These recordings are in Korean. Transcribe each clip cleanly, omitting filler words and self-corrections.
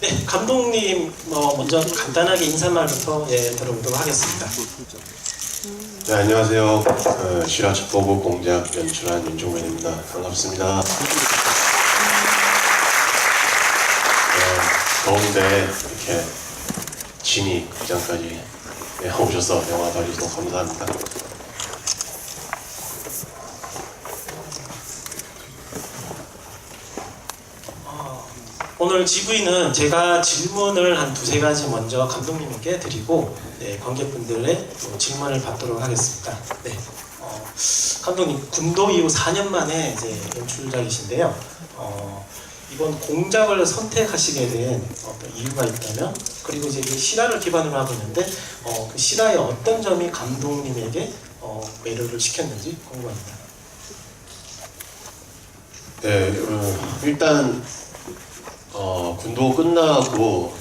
네, 감독님 먼저 간단하게 인사말부터 들어보도록 하겠습니다. 네, 안녕하세요. 실화 첩보부 공작 연출한 윤종мен입니다. 반갑습니다. 더운데 이렇게 진이 극장까지 오셔서 영화 봐주셔서 감사합니다. 오늘 GV는 제가 질문을 한 두세 가지 먼저 감독님께 드리고 관객분들의 질문을 받도록 하겠습니다. 네, 감독님 군도 이후 4년 만에 이제 연출자이신데요. 이번 공작을 선택하시게 된 어떤 이유가 있다면, 그리고 이제 실화를 기반으로 하고 있는데 그 실화의 어떤 점이 감독님에게 매료를 시켰는지 궁금합니다. 네, 일단 군도 끝나고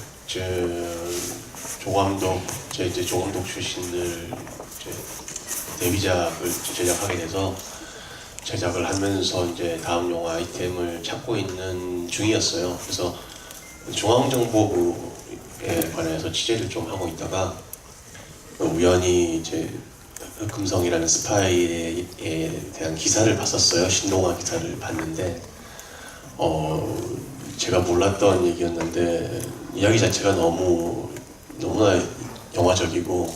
조감독, 이제 조감독 출신들 데뷔작을 제작하게 돼서 제작을 하면서 이제 다음 영화 아이템을 찾고 있는 중이었어요. 그래서 중앙정보부에 관해서 취재를 좀 하고 있다가 우연히 이제 금성이라는 스파이에 대한 기사를 봤었어요. 신동아 기사를 봤는데 제가 몰랐던 얘기였는데 이야기 자체가 너무나 영화적이고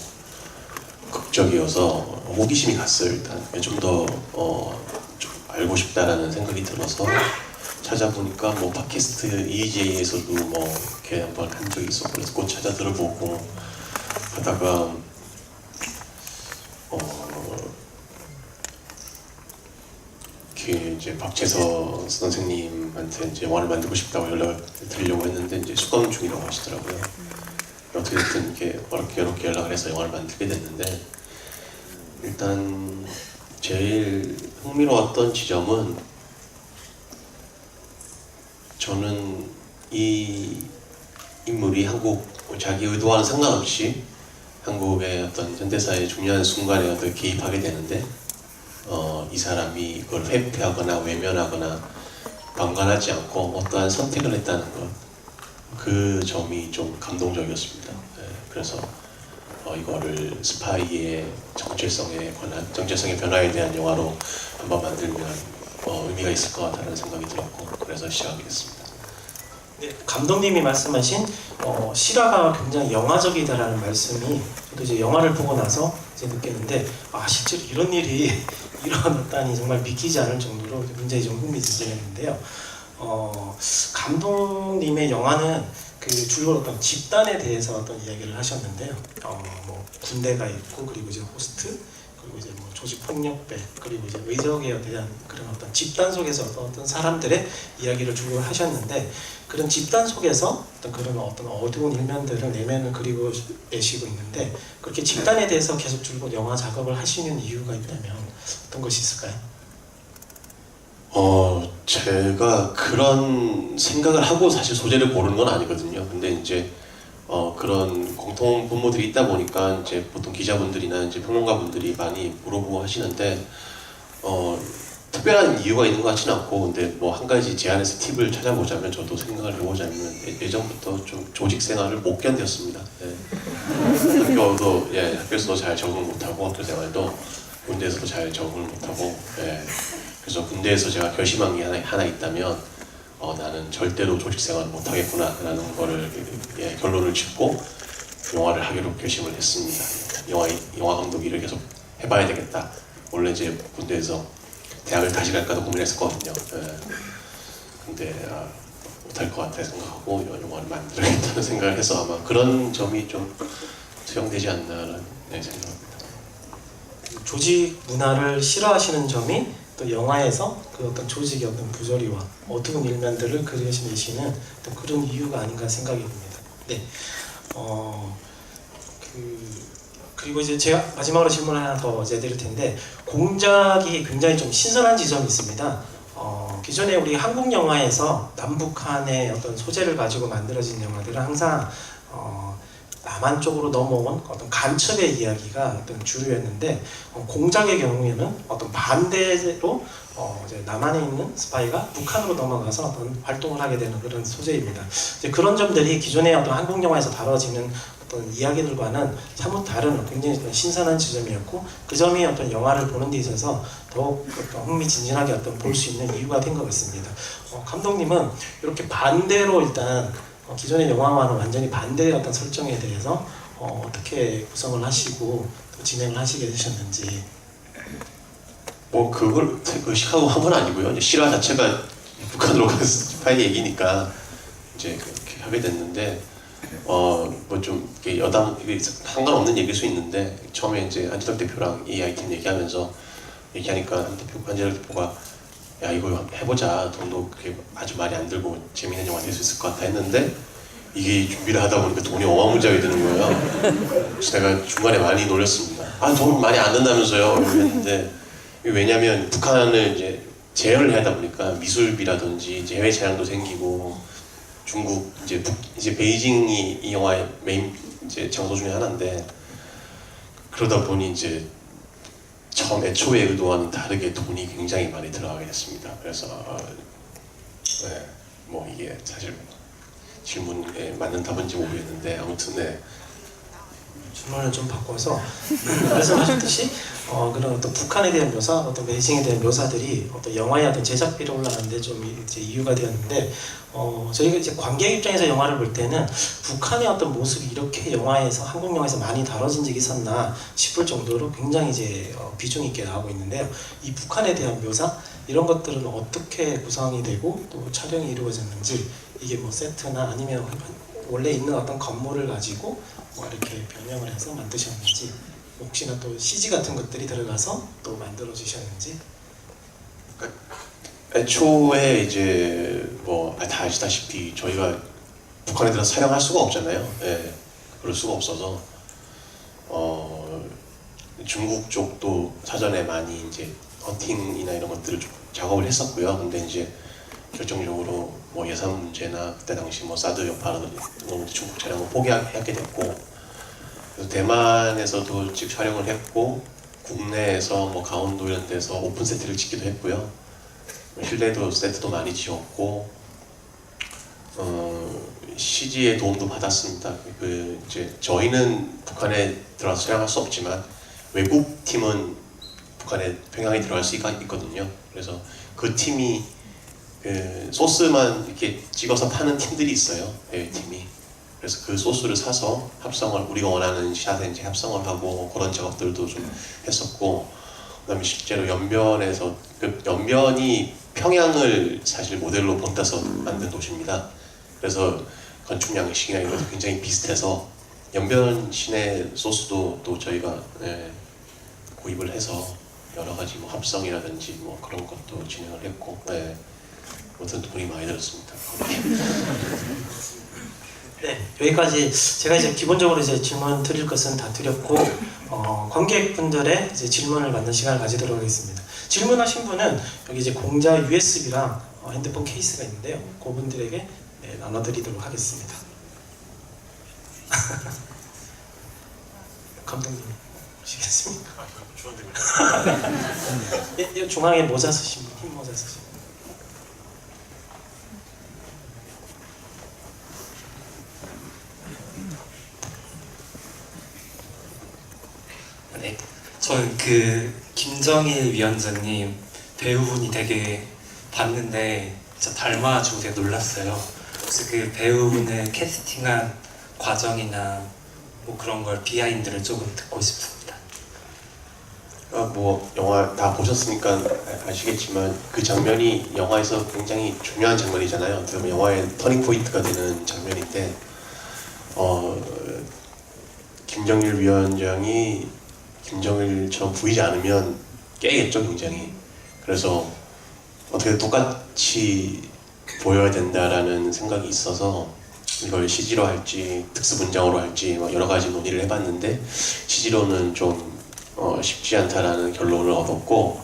극적이어서 호기심이 갔어요. 일단 좀 더 좀 알고 싶다라는 생각이 들어서 찾아보니까 뭐 팟캐스트 EJ에서도 뭐 이렇게 한번 한 적이 있었고, 그래서 꼭 찾아 들어보고 하다가 이제 박재서 선생님한테 이제 영화를 만들고 싶다고 연락을 드리려고 했는데 이제 수감 중이라고 하시더라고요. 어떻게 됐든 이렇게 연락을 해서 영화를 만들게 됐는데, 일단 제일 흥미로웠던 지점은 저는 이 인물이 자기 의도와는 상관없이 한국의 어떤 현대사의 중요한 순간에 어떻게 개입하게 되는데 이 사람이 그걸 회피하거나 외면하거나 방관하지 않고 어떠한 선택을 했다는 것, 그 점이 좀 감동적이었습니다. 그래서 이거를 스파이의 정체성의 변화에 대한 영화로 한번 만들면 의미가 있을 것 같다는 생각이 들었고, 그래서 시작하게 됐습니다. 네, 감독님이 말씀하신 실화가 굉장히 영화적이다라는 말씀이 저도 이제 영화를 보고 나서 이제 느꼈는데, 실제로 이런 일이 일어났다니 정말 믿기지 않을 정도로 굉장히 좀 흥미진진했는데요. 감독님의 영화는 주로 어떤 집단에 대해서 어떤 이야기를 하셨는데요. 뭐 군대가 있고, 그리고 이제 호스트, 그리고 이제 뭐 조직 폭력배, 그리고 이제 의적에 대한 그런 어떤 집단 속에서 어떤 사람들의 이야기를 주로 하셨는데, 그런 집단 속에서 그런 어두운 일면들을 내면을 그리고 내시고 있는데, 그렇게 집단에 대해서 계속 줄곧 영화 작업을 하시는 이유가 있다면 어떤 것이 있을까요? 제가 그런 생각을 하고 사실 소재를 고르는 건 아니거든요. 근데 이제 그런 공통 분모들이 있다 보니까 이제 보통 기자분들이나 이제 평론가분들이 많이 물어보고 하시는데 특별한 이유가 있는 것 같지는 않고, 근데 뭐 한 가지 제 안에서 팁을 찾아보자면, 저도 생각을 해보자면 예전부터 좀 조직 생활을 못 견뎠습니다. 학교에서도 잘 적응을 못하고, 학교 생활도 군대에서도 잘 적응을 못하고, 그래서 군대에서 제가 결심한 게 하나 있다면 나는 절대로 조직 생활을 못하겠구나 라는 거를 결론을 짓고 영화를 하기로 결심을 했습니다. 영화 감독 일을 계속 해봐야 되겠다. 원래 이제 군대에서 대학을 다시 갈까도 고민했었거든요. 근데 못할 것 같아 생각하고 영화를 만들어야겠다는 생각을 해서 아마 그런 점이 좀 투영되지 않나라는 생각합니다. 조직 문화를 싫어하시는 점이 또 영화에서 그 어떤 조직의 어떤 부조리와 어두운 일면들을 그려내시는 또 그런 이유가 아닌가 생각이 듭니다. 네. 그리고 이제 제가 마지막으로 질문 하나 더 드릴 텐데, 공작이 굉장히 좀 신선한 지점이 있습니다. 기존에 우리 한국 영화에서 남북한의 어떤 소재를 가지고 만들어진 영화들은 항상 남한 쪽으로 넘어온 어떤 간첩의 이야기가 어떤 주류였는데 공작의 경우에는 어떤 반대로 이제 남한에 있는 스파이가 북한으로 넘어가서 어떤 활동을 하게 되는 그런 소재입니다. 이제 그런 점들이 기존의 어떤 한국 영화에서 다뤄지는 어떤 이야기들과는 사뭇 다른 굉장히 어떤 신선한 지점이었고 그 점이 어떤 영화를 보는 데 있어서 더욱 어떤 흥미진진하게 어떤 볼 수 있는 이유가 된 것 같습니다. 감독님은 이렇게 반대로 일단 기존의 영화와는 완전히 반대의 어떤 설정에 대해서 어떻게 구성을 하시고 또 진행을 하시게 되셨는지. 뭐 그걸 의식하고 한 건 아니고요. 이제 실화 자체가 북한으로 간 스파이 얘기니까 이제 그렇게 하게 됐는데 뭐 좀 여담 이게 상관없는 얘기일 수 있는데 처음에 이제 안지덕 대표랑 이 아이템 얘기하면서 얘기하니까 안지덕 대표가 야 이거 해보자 돈도 그렇게 아주 많이 안 들고 재밌는 영화 될 수 있을 것 같아 했는데 이게 준비를 하다 보니까 돈이 어마무지하게 드는 거예요. 그래서 내가 중간에 많이 놀렸습니다. 아 돈 많이 안 든다면서요 했는데 왜냐면 북한을 이제 제어를 하다 보니까 미술비라든지 이제 해외 촬영도 생기고 중국 이제 베이징이 이 영화의 메인 이제 장소 중에 하나인데 그러다 보니 이제 애초에 의도와는 다르게 돈이 굉장히 많이 들어가게 됐습니다. 그래서 네, 뭐 이게 사실 질문에 맞는 답인지 모르겠는데 아무튼 네. 질문을 좀 바꿔서 말씀하셨듯이 그런 어떤 북한에 대한 묘사, 어떤 베이징에 대한 묘사들이 어떤 영화의 어떤 제작비를 올라가는데 좀 이제 이유가 되었는데 저희가 이제 관객 입장에서 영화를 볼 때는 북한의 어떤 모습이 이렇게 영화에서 한국 영화에서 많이 다뤄진 적이 있었나 싶을 정도로 굉장히 이제 비중 있게 나오고 있는데요. 이 북한에 대한 묘사 이런 것들은 어떻게 구성이 되고 또 촬영이 이루어졌는지 이게 뭐 세트나 아니면 원래 있는 어떤 건물을 가지고 뭐 이렇게 변형을 해서 만드셨는지 혹시나 또 CG 같은 것들이 들어가서 또 만들어 주셨는지. 애초에 이제 뭐 다 아시다시피 저희가 북한에 들어서 촬영할 수가 없잖아요. 예, 그럴 수가 없어서 중국 쪽도 사전에 많이 이제 헌팅이나 이런 것들을 좀 작업을 했었고요. 근데 이제 결정적으로 뭐 예산 문제나 그때 당시 뭐 사드 여파라든지 중국 촬영을 포기하게 됐고 그래서 대만에서도 집 촬영을 했고 국내에서 뭐 강원도 이런 데서 오픈 세트를 짓기도 했고요. 실내도 세트도 많이 지었고 CG의 도움도 받았습니다. 이제 저희는 북한에 들어가서 촬영할 수 없지만 외국 팀은 북한에 평양에 들어갈 수 있거든요. 그래서 그 팀이 소스만 이렇게 찍어서 파는 팀들이 있어요. 해외 팀이. 그래서 그 소스를 사서 합성을 우리가 원하는 샷에 이제 합성을 하고 그런 작업들도 좀 했었고 그다음에 실제로 연변에서 연변이 평양을 사실 모델로 본따서 만든 도시입니다. 그래서 건축 양식이나 이런 것도 굉장히 비슷해서 연변 시내 소스도 또 저희가 구입을 해서 여러 가지 뭐 합성이라든지 뭐 그런 것도 진행을 했고 아무튼 돈이 많이 들었습니다. 네, 여기까지 제가 이제 기본적으로 이제 질문 드릴 것은 다 드렸고 관객분들의 이제 질문을 받는 시간을 가지도록 하겠습니다. 질문하신 분은 여기 이제 공자 USB랑 핸드폰 케이스가 있는데요. 그분들에게 나눠드리도록 하겠습니다. 감독님 보시겠습니까? 이 중앙에 모자 쓰신 분, 흰 모자 쓰신 분. 네, 저는 그 김정일 위원장님 배우분이 되게 봤는데 진짜 닮아가지고 되게 놀랐어요. 혹시 그 배우분을 캐스팅한 과정이나 뭐 그런 걸 비하인드를 조금 듣고 싶습니다. 뭐 영화 다 보셨으니까 아시겠지만 그 장면이 영화에서 굉장히 중요한 장면이잖아요. 어떻게 보면 영화의 터닝 포인트가 되는 장면인데 김정일 위원장이 김정일처럼 보이지 않으면 깨겠죠, 굉장히. 그래서 어떻게 똑같이 보여야 된다라는 생각이 있어서 이걸 CG로 할지 특수 분장으로 할지 뭐 여러 가지 논의를 해봤는데 CG로는 좀 쉽지 않다라는 결론을 얻었고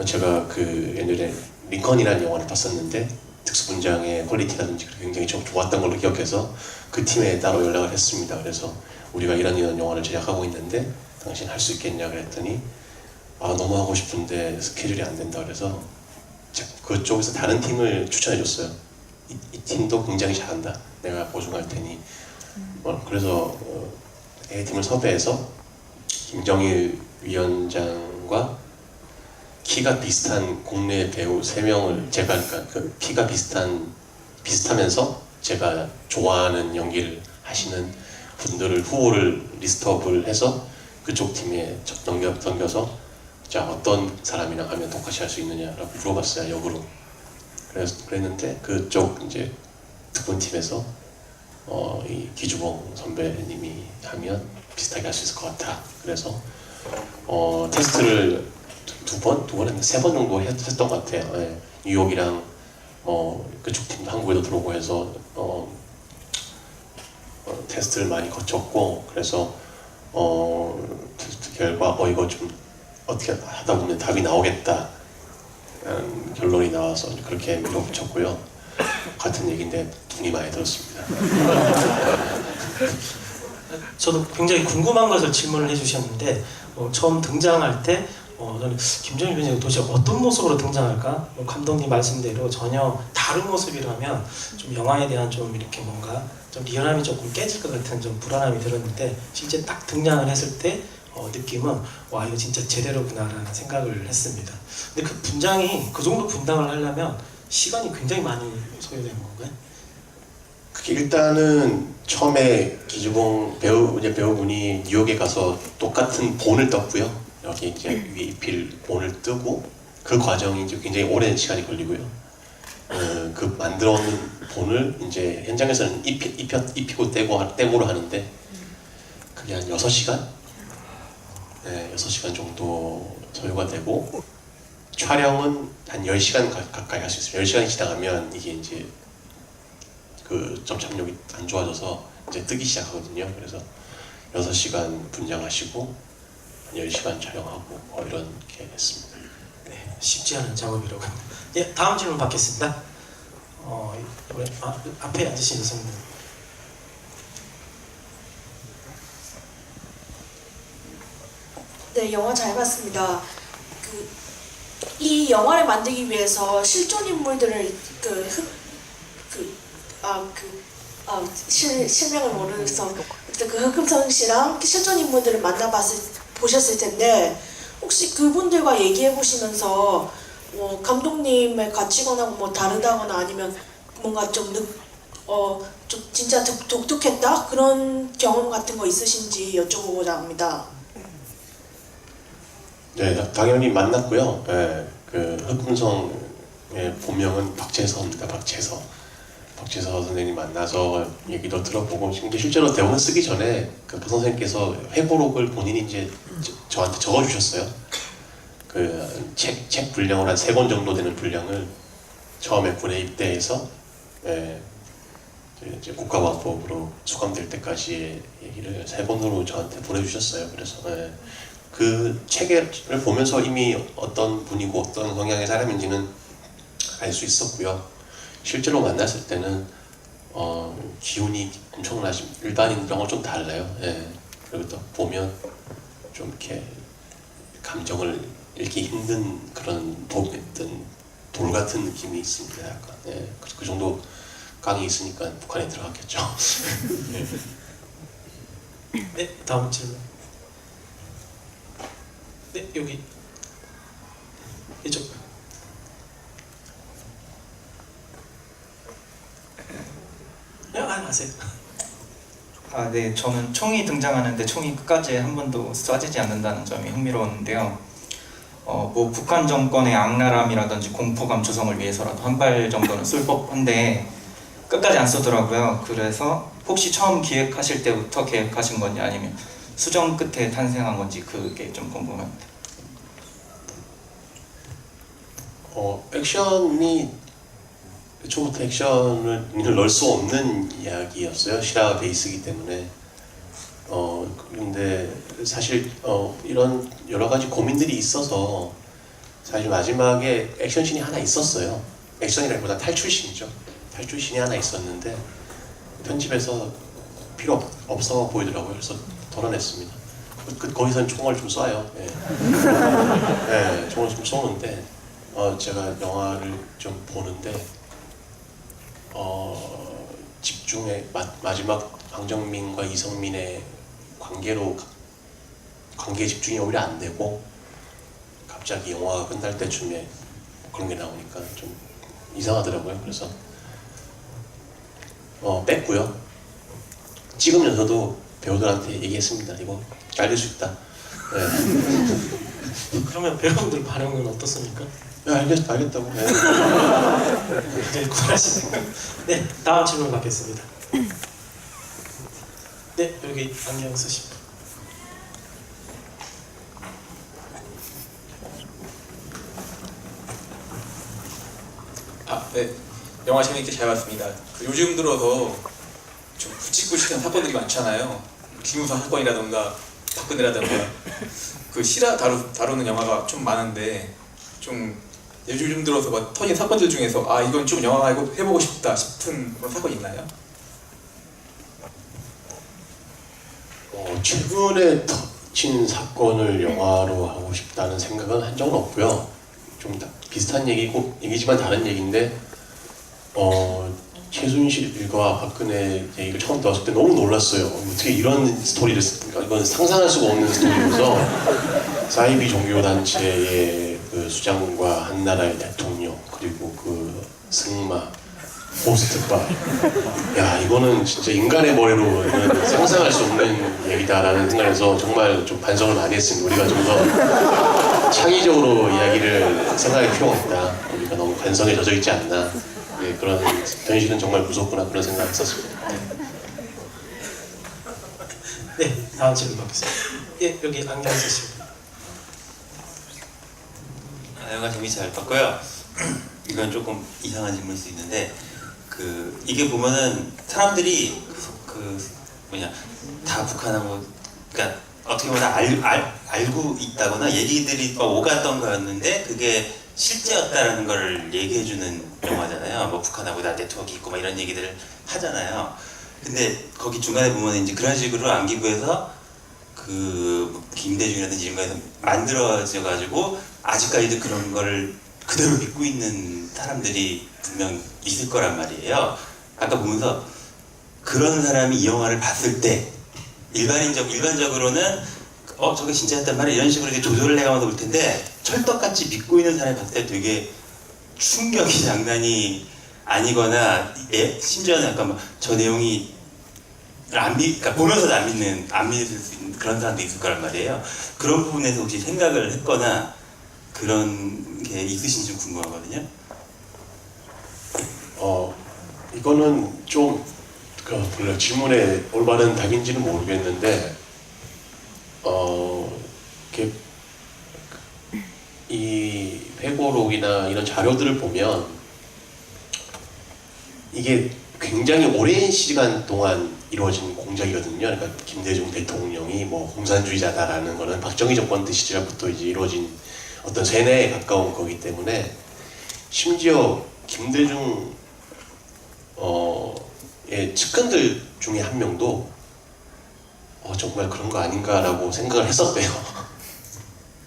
제가 그 옛날에 링컨이라는 영화를 봤었는데 특수분장의 퀄리티라든지 굉장히 좀 좋았던 걸로 기억해서 그 팀에 따로 연락을 했습니다. 그래서 우리가 이런 영화를 제작하고 있는데 당신 할 수 있겠냐 그랬더니 너무 하고 싶은데 스케줄이 안 된다 그래서 그쪽에서 다른 팀을 추천해 줬어요. 이 팀도 굉장히 잘한다. 내가 보증할 테니. 그래서 A팀을 섭외해서 김정일 위원장과 키가 비슷한 국내 배우 3명을 제가 그러니까 그 키가 비슷하면서 제가 좋아하는 연기를 하시는 분들을 후보를 리스트업을 해서 그쪽 팀에 넘겨서 자 어떤 사람이랑 하면 똑같이 할 수 있느냐라고 물어봤어요. 역으로. 그랬는데 그쪽 이제 특분팀에서 이 기주봉 선배님이 하면 비슷하게 할 수 있을 것 같아. 그래서 테스트를 두 번 했는데 3번 정도 했던 것 같아요. 예. 뉴욕이랑 그쪽 팀 한국에도 들어오고 해서 테스트를 많이 거쳤고 그래서 테스트 결과 이거 좀 어떻게 하다 보면 답이 나오겠다 라는 결론이 나와서 그렇게 밀어붙였고요. 같은 얘기인데 돈이 많이 들었습니다. 저도 굉장히 궁금한 것을 질문을 해주셨는데 처음 등장할 때 저는 김정일 위원장이 도대체 어떤 모습으로 등장할까? 감독님 말씀대로 전혀 다른 모습이라면 좀 영화에 대한 좀 이렇게 뭔가 좀 리얼함이 조금 깨질 것 같은 좀 불안함이 들었는데 실제 딱 등장을 했을 때 느낌은 와 이거 진짜 제대로구나라는 생각을 했습니다. 근데 그 분장이 그 정도 분장을 하려면 시간이 굉장히 많이 소요되는 건가요? 그게 일단은 처음에 기주봉 배우분이 뉴욕에 가서 똑같은 본을 떴고요. 여기 이제 위에 입힐 본을 뜨고 그 과정이 이제 굉장히 오랜 시간이 걸리고요. 그 만들어 놓은 본을 이제 현장에서는 입히고 떼고로 하는데 그게 한 6시간? 네, 6시간 정도 소요가 되고 촬영은 한 10시간 가까이 할 수 있어요. 10시간이 지나가면 이게 이제 그 점착력이 안 좋아져서 이제 뜨기 시작하거든요. 그래서 6시간 분장하시고 10시간 촬영하고 이렇게 했습니다. 네, 쉽지 않은 작업이라고 합니다. 예, 다음 질문 받겠습니다. 앞에 앉으신 여성분. 네, 영화 잘 봤습니다. 이 영화를 만들기 위해서 실존 인물들을 실명을 모르겠어. 그 흑금성 씨랑 실존 인물들을 보셨을 텐데 혹시 그분들과 얘기해 보시면서 감독님의 가치관하고 다르다거나 아니면 뭔가 좀 진짜 독특했다 그런 경험 같은 거 있으신지 여쭤보고자 합니다. 네, 당연히 만났고요. 네, 그 흑금성의 본명은 박재서입니다. 박재서 선생님 만나서 얘기도 들어보고 근데 실제로 대본 쓰기 전에 그 박 선생님께서 회고록을 본인이 이제 저한테 적어주셨어요. 그 책 분량으로 한 3권 정도 되는 분량을 처음에 군에 입대해서 이제 국가보안법으로 수감될 때까지의 얘기를 3권으로 저한테 보내주셨어요. 그래서 그 책을 보면서 이미 어떤 분이고 어떤 성향의 사람인지는 알 수 있었고요. 실제로 만났을 때는 기운이 엄청나신 일반인들하고 좀 달라요. 예. 그리고 또 보면 좀 이렇게 감정을 읽기 힘든 그런 돌 같은 느낌이 있습니다. 약간. 예. 그 정도 강이 있으니까 북한에 들어갔겠죠. 네, 다음 질문. 네, 여기 이쪽. 하세요. 네, 저는 총이 등장하는데 총이 끝까지 한 번도 쏴지지 않는다는 점이 흥미로웠는데요. 뭐 북한 정권의 악랄함이라든지 공포감 조성을 위해서라도 한 발 정도는 쏠 법한데 끝까지 안 쏘더라고요. 그래서 혹시 처음 기획하실 때부터 계획하신 건지 아니면 수정 끝에 탄생한 건지 그게 좀 궁금합니다. 액션이 초부터 액션을 넣을 수 없는 이야기였어요. 실화 베이스이기 때문에. 근데 사실 이런 여러 가지 고민들이 있어서 사실 마지막에 액션씬이 하나 있었어요. 액션이라기보다 탈출신이죠. 탈출신이 하나 있었는데 편집에서 필요 없어 보이더라고요. 그래서 덜어냈습니다. 거기서는 총을 좀 쏴요. 예. 예, 총을 좀 쏘는데 제가 영화를 좀 보는데 집중해 마지막 황정민과 이성민의 관계에 집중이 오히려 안 되고 갑자기 영화가 끝날 때쯤에 그런 게 나오니까 좀 이상하더라고요. 그래서 뺐고요. 찍으면서도 배우들한테 얘기했습니다. 이거 잘릴 수 있다. 네. 그러면 배우들 반응은 어떻습니까? 알겠다고. 네. 굉장히 쿨하시네요. 네, 다음 질문 받겠습니다. 네, 여기 안경 쓰신 분. 네. 영화 재밌게 잘 봤습니다. 요즘 들어서 좀 굵직굵직한 사건들이 많잖아요. 김우성 사건이라던가 박근혜라던가 그 실화 다루는 영화가 좀 많은데 좀 요즘 들어서 막 터진 사건들 중에서 이건 좀 영화 해보고 싶다 싶은 그런 사건 있나요? 최근에 터진 사건을 영화로 하고 싶다는 생각은 한 적은 없고요. 좀 비슷한 얘기지만 다른 얘기인데 최순실과 박근혜 얘기를 처음 들었을 때 너무 놀랐어요. 어떻게 이런 스토리를 이건 상상할 수가 없는 스토리여서 사이비 종교단체의 그 수장과 한나라의 대통령 그리고 그 승마 호스트바 야 이거는 진짜 인간의 머리로는 상상할 수 없는 얘기다라는 생각에서 정말 좀 반성을 많이 했습니다. 우리가 좀 더 창의적으로 이야기를 생각할 필요가 있다. 우리가 너무 관성에 젖어 있지 않나. 네, 그런 현실은 정말 무섭구나 그런 생각을 했었습니다. 네, 다음 질문 받겠습니다. 예, 여기 안경 쓰신 분. 영화 재밌게 잘 봤고요. 이건 조금 이상한 질문일 수 있는데 이게 보면은 사람들이 다 북한하고 그러니까 어떻게 보면 알고 있다거나 얘기들이 막 오갔던 거였는데 그게 실제였다라는 걸 얘기해주는 영화잖아요. 뭐 북한하고 다 네트워크 있고 막 이런 얘기들을 하잖아요. 근데 거기 중간에 보면 이제 그런 식으로 안기부에서 김대중이라든지 이런 거에서 만들어져 가지고 아직까지도 그런 거를 그대로 믿고 있는 사람들이 분명 있을 거란 말이에요. 아까 보면서 그런 사람이 이 영화를 봤을 때 일반적으로는 저게 진짜였단 말이야 이런 식으로 이렇게 조절을 해가면서 볼 텐데 철떡같이 믿고 있는 사람이 봤을 때 되게 충격이 장난이 아니거나 심지어는 약간 저 내용이 그러니까 보면서도 안 믿을 수 있는 그런 사람도 있을 거란 말이에요. 그런 부분에서 혹시 생각을 했거나 그런 게 있으신지 궁금하거든요. 이거는 좀 물론 질문에 올바른 답인지는 모르겠는데 이 회고록이나 이런 자료들을 보면 이게 굉장히 오랜 시간 동안 이루어진 공작이거든요. 그러니까 김대중 대통령이 뭐 공산주의자다라는 거는 박정희 정권 때 시절부터 이제 이루어진 어떤 세뇌에 가까운 거기 때문에 심지어 김대중 측근들 중에 한 명도 정말 그런 거 아닌가라고 생각을 했었대요.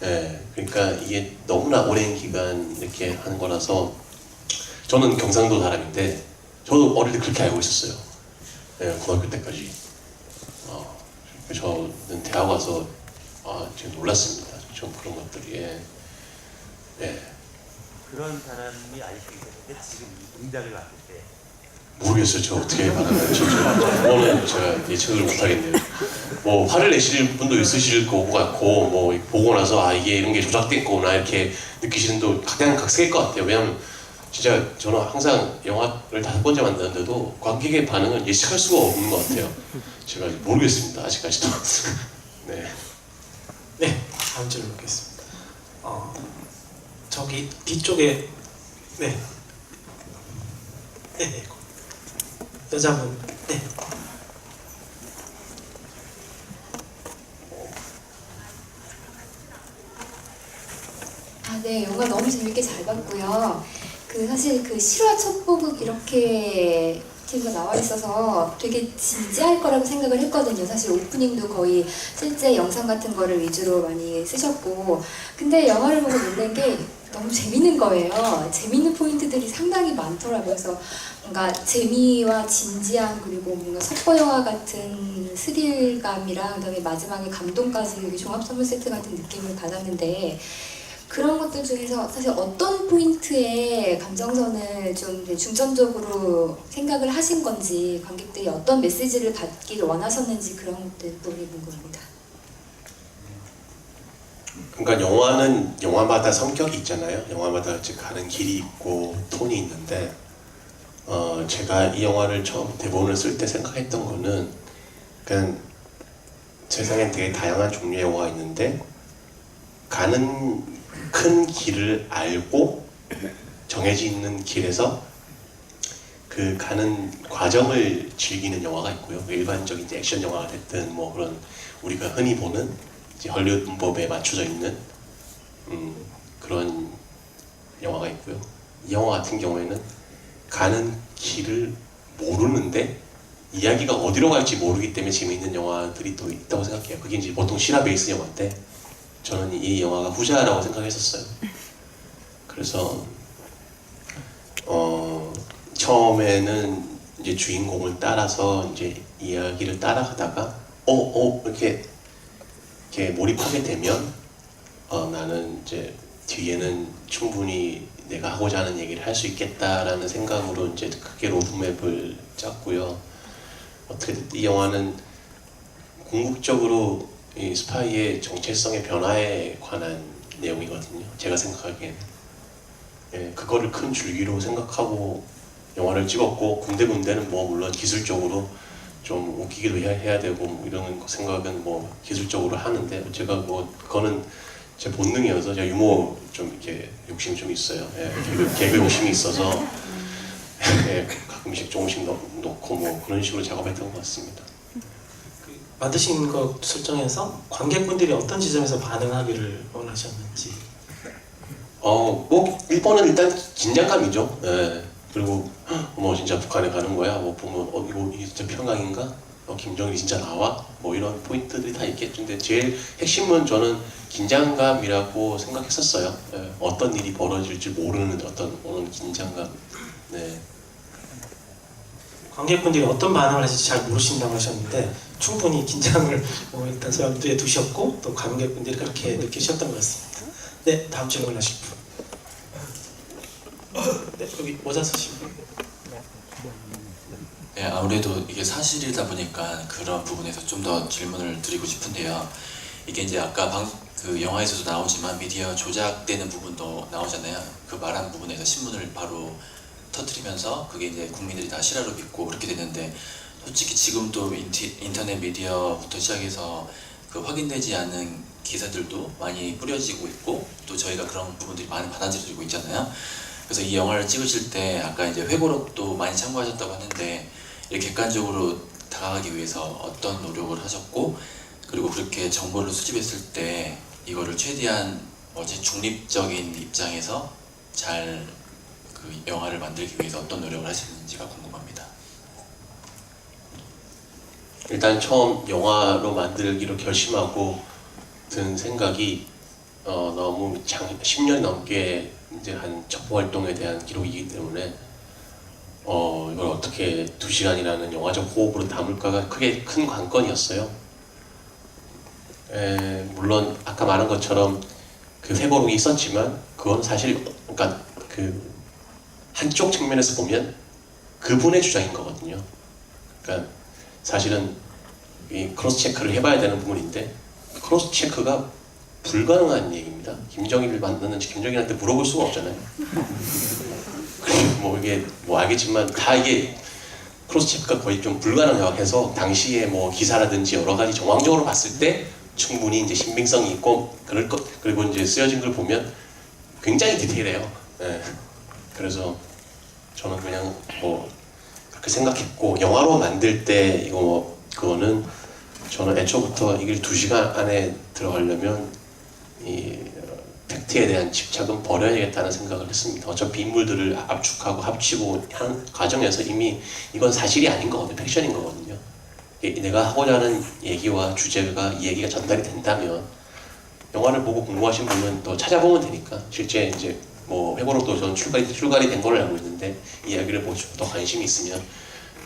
네, 그러니까 이게 너무나 오랜 기간 이렇게 하는 거라서 저는 경상도 사람인데 저도 어릴 때 그렇게 알고 있었어요. 네, 고등학교 때까지. 저는 대학 와서 지금 놀랐습니다. 좀 그런 것들이. 예. 그런 사람이 아니시기 때문에 지금 이 동작을 봤을 때 모르겠어요. 저 어떻게 받았는지. 그거는 제가 예측을 못하겠네요. 뭐 화를 내실 분도 있으실 것 같고 뭐 보고 나서 이게 이런 게 조작된 거구나 이렇게 느끼시는 분도 그냥 각색일 것 같아요. 왜냐면 진짜 저는 항상 영화를 5번째 만드는데도 관객의 반응은 예측할 수가 없는 것 같아요. 제가 모르겠습니다. 아직까지도. 네. 네, 다음 질문 받겠습니다. 저기 뒤쪽에 네. 여자분. 네. 네, 영화 너무 재밌게 잘 봤고요. 그 사실 그 실화 첫 보급 이렇게 TV가 나와 있어서 되게 진지할 거라고 생각을 했거든요. 사실 오프닝도 거의 실제 영상 같은 거를 위주로 많이 쓰셨고, 근데 영화를 보고 놀란 게 너무 재밌는 거예요. 재밌는 포인트들이 상당히 많더라고요. 그래서 뭔가 재미와 진지함, 그리고 뭔가 속보 영화 같은 스릴감이랑 그다음에 마지막에 감동까지 여기 종합 선물 세트 같은 느낌을 받았는데, 그런 것들 중에서 사실 어떤 포인트에 감정선을 좀 이제 중점적으로 생각을 하신 건지, 관객들이 어떤 메시지를 받기를 원하셨는지, 그런 것들 부분이 궁금합니다. 그러니까 영화는 영화마다 성격이 있잖아요. 영화마다 이제 가는 길이 있고 톤이 있는데, 제가 이 영화를 처음 대본을 쓸 때 생각했던 거는, 그냥 세상엔 되게 다양한 종류의 영화가 있는데 가는 큰 길을 알고 정해져 있는 길에서 그 가는 과정을 즐기는 영화가 있고요. 일반적인 이제 액션 영화가 됐든 뭐 그런 우리가 흔히 보는 이제 헐리우드 문법에 맞춰져 있는 그런 영화가 있고요. 이 영화 같은 경우에는 가는 길을 모르는데 이야기가 어디로 갈지 모르기 때문에 재미있는 영화들이 또 있다고 생각해요. 그게 이제 보통 실화 베이스 영화인데, 저는 이 영화가 후자라고 생각했었어요. 그래서 처음에는 이제 주인공을 따라서 이제 이야기를 따라가다가 이렇게 몰입하게 되면 나는 이제 뒤에는 충분히 내가 하고자 하는 얘기를 할 수 있겠다라는 생각으로 이제 크게 로드맵을 짰고요. 어떻게든 이 영화는 궁극적으로 이 스파이의 정체성의 변화에 관한 내용이거든요. 제가 생각하기에는. 예, 그거를 큰 줄기로 생각하고 영화를 찍었고, 군데군데는 뭐 물론 기술적으로 좀 웃기기도 해야 되고 뭐 이런 생각은 뭐 기술적으로 하는데, 제가 뭐 그거는 제 본능이어서 제가 유머 좀 이렇게 욕심이 좀 있어요. 예, 개그 욕심이 있어서 예, 가끔씩 조금씩 넣고 뭐 그런 식으로 작업했던 것 같습니다. 만드신 것 설정에서 관객분들이 어떤 지점에서 반응하기를 원하셨는지. 뭐 1번은 일단 긴장감이죠. 예. 그리고 뭐 진짜 북한에 가는 거야. 뭐 보면 이거 진짜 평강인가? 김정일이 진짜 나와? 뭐 이런 포인트들이 다 있겠죠. 근데 제일 핵심은 저는 긴장감이라고 생각했었어요. 예. 어떤 일이 벌어질지 모르는 오는 긴장감. 네. 관객분들이 어떤 반응을 하실지 잘 모르신다고 하셨는데, 충분히 긴장을 일단 염두에 두셨고 또 관객분들이 그렇게 느끼셨던 것 같습니다. 네, 다음 질문하실 분. 네, 여기 모자 쓰신 분. 네, 아무래도 이게 사실이다 보니까 그런 부분에서 좀 더 질문을 드리고 싶은데요. 이게 이제 아까 그 영화에서도 나오지만 미디어 조작되는 부분도 나오잖아요. 그 말한 부분에서 신문을 바로 터뜨리면서 그게 이제 국민들이 다 실화로 믿고 그렇게 됐는데, 솔직히 지금 또 인터넷 미디어부터 시작해서 그 확인되지 않는 기사들도 많이 뿌려지고 있고, 또 저희가 그런 부분들이 많이 받아들이고 있잖아요. 그래서 이 영화를 찍으실 때 아까 이제 회고록도 많이 참고하셨다고 하는데, 이렇게 객관적으로 다가가기 위해서 어떤 노력을 하셨고, 그리고 그렇게 정보를 수집했을 때 이거를 최대한 중립적인 입장에서 잘 그 영화를 만들기 위해서 어떤 노력을 하셨는지가 궁금합니다. 일단 처음 영화로 만들기로 결심하고 든 생각이 너무 10년 넘게 이제 한 첩보 활동에 대한 기록이기 때문에 이걸 어떻게 2시간이라는 영화적 호흡으로 담을까가 크게 큰 관건이었어요. 물론 아까 말한 것처럼 그 회고록이 있었지만 그건 사실 그러니까 그 한쪽 측면에서 보면 그분의 주장인 거거든요. 그러니까 사실은 이 크로스 체크를 해봐야 되는 부분인데, 크로스 체크가 불가능한 얘기입니다. 김정일을 만났는지 김정일한테 물어볼 수가 없잖아요. 그리고 뭐 이게 뭐 알겠지만 다 이게 크로스 체크가 거의 좀 불가능해서, 당시에 뭐 기사라든지 여러 가지 정황적으로 봤을 때 충분히 이제 신빙성이 있고 그리고 이제 쓰여진 걸 보면 굉장히 디테일해요. 예. 그래서 저는 그냥 뭐 그렇게 생각했고, 영화로 만들 때 이거 뭐 그거는 저는 애초부터 이게 2시간 안에 들어가려면 이 팩트에 대한 집착은 버려야겠다는 생각을 했습니다. 어차피 인물들을 압축하고 합치고 하는 과정에서 이미 이건 사실이 아닌 거거든요. 팩션인 거거든요. 내가 하고자 하는 얘기와 주제가 이 얘기가 전달이 된다면 영화를 보고 궁금하신 분은 또 찾아보면 되니까 실제 이제 뭐 회고록도 저는 출간이 된 걸로 알고 있는데 이야기를 보시고 더 관심이 있으면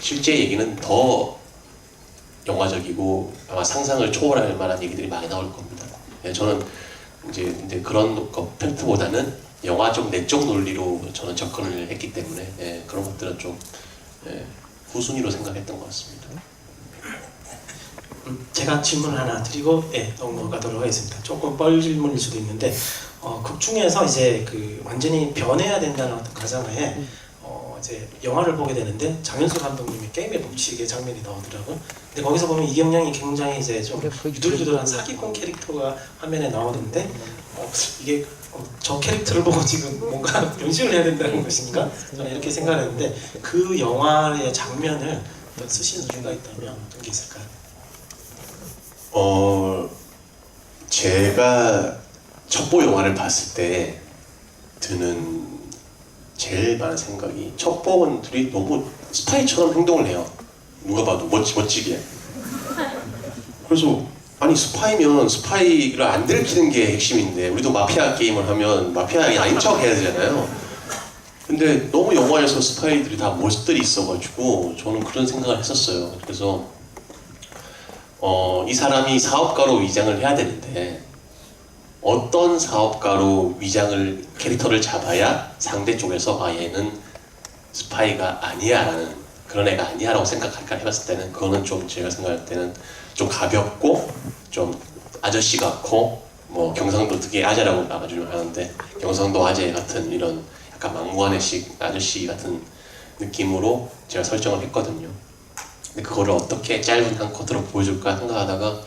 실제 얘기는 더 영화적이고 아마 상상을 초월할 만한 얘기들이 많이 나올 겁니다. 네, 저는 이제 근데 그런 것 팩트보다는 영화적 내적 논리로 저는 접근을 했기 때문에 예, 그런 것들은 좀 예, 후순위로 생각했던 것 같습니다. 제가 질문 하나 드리고 넘어가도록 하겠습니다. 조금 뻘 질문일 수도 있는데 극 중에서 이제 그 완전히 변해야 된다는 어떤 가정하에 이제 영화를 보게 되는데 장현수 감독님이 게임의 법칙의 장면이 나오더라고요. 근데 거기서 보면 이경영이 굉장히 이제 좀 유들유들한 사기꾼 캐릭터가 화면에 나오는데 이게 저 캐릭터를 보고 지금 뭔가 변신을 해야 된다는 것인가? 저는 이렇게 생각했는데 그 영화의 장면을 어떤 쓰신 이유가 있다면 어떤 게 있을까요? 제가 첩보 영화를 봤을 때 드는 제일 많은 생각이 첩보원들이 너무 스파이처럼 행동을 해요. 누가 봐도 멋지게. 그래서 아니 스파이면 스파이를 안 들키는 게 핵심인데 우리도 마피아 게임을 하면 마피아가 아닌 척 해야 되잖아요. 근데 너무 영화에서 스파이들이 다 모습들이 있어가지고 저는 그런 생각을 했었어요. 그래서 이 사람이 사업가로 위장을 해야 되는데 어떤 사업가로 위장을 캐릭터를 잡아야 상대 쪽에서 얘는 스파이가 아니야 라는 그런 애가 아니야 라고 생각할까 해봤을 때는 그거는 좀 제가 생각할 때는 좀 가볍고 좀 아저씨 같고 뭐 경상도 특유의 아재라고 나가지고 하는데 경상도 아재 같은 이런 약간 막무가내식 아저씨 같은 느낌으로 제가 설정을 했거든요. 근데 그거를 어떻게 짧은 한 커트로 보여줄까 생각하다가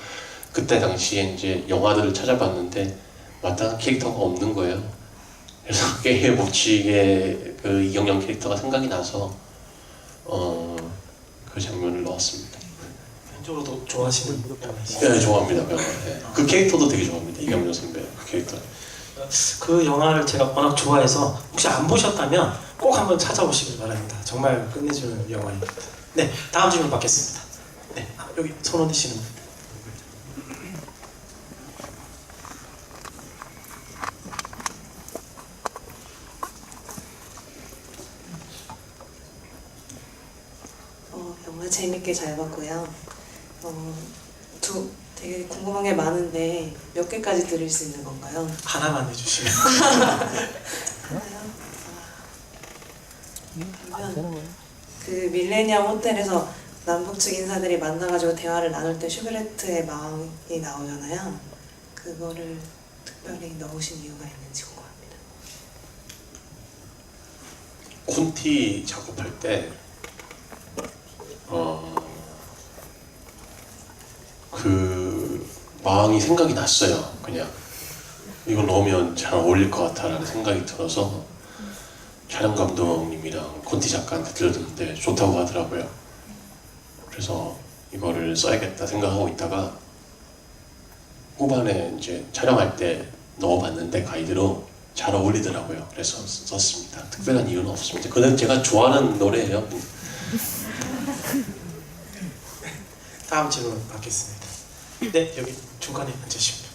그때 당시에 이제 영화들을 찾아봤는데 마땅한 캐릭터가 없는 거예요. 그래서 게임의 법칙의 그 이경영 캐릭터가 생각이 나서 그 장면을 넣었습니다. 개인적으로도 좋아하시는 영화이시죠? 네, 좋아합니다. 네. 그 캐릭터도 되게 좋아합니다. 이경영 선배 그 캐릭터. 그 영화를 제가 워낙 좋아해서 혹시 안 보셨다면 꼭 한번 찾아보시길 바랍니다. 정말 끝내주는 영화입니다. 네, 다음 질문 받겠습니다. 네, 여기 손 드시는 분. 영화 재밌게 잘 봤고요. 되게 궁금한 게 많은데 몇 개까지 들을 수 있는 건가요? 하나만 해주시면. 그러면 그 밀레니엄 호텔에서 남북 측 인사들이 만나가지고 대화를 나눌 때 슈베르트의 마음이 나오잖아요. 그거를 특별히 넣으신 이유가 있는지 궁금합니다. 콘티 작업할 때 그 마왕이 생각이 났어요. 그냥 이걸 넣으면 잘 어울릴 것 같다라는 생각이 들어서 촬영 감독님이랑 콘티 작가한테 들려줬는데 좋다고 하더라고요. 그래서 이거를 써야겠다 생각하고 있다가 후반에 이제 촬영할 때 넣어봤는데 가이드로 잘 어울리더라고요. 그래서 썼습니다. 특별한 이유는 없습니다. 그는 제가 좋아하는 노래예요. 다음 질문 받겠습니다. 네, 여기 중간에 앉으십니다.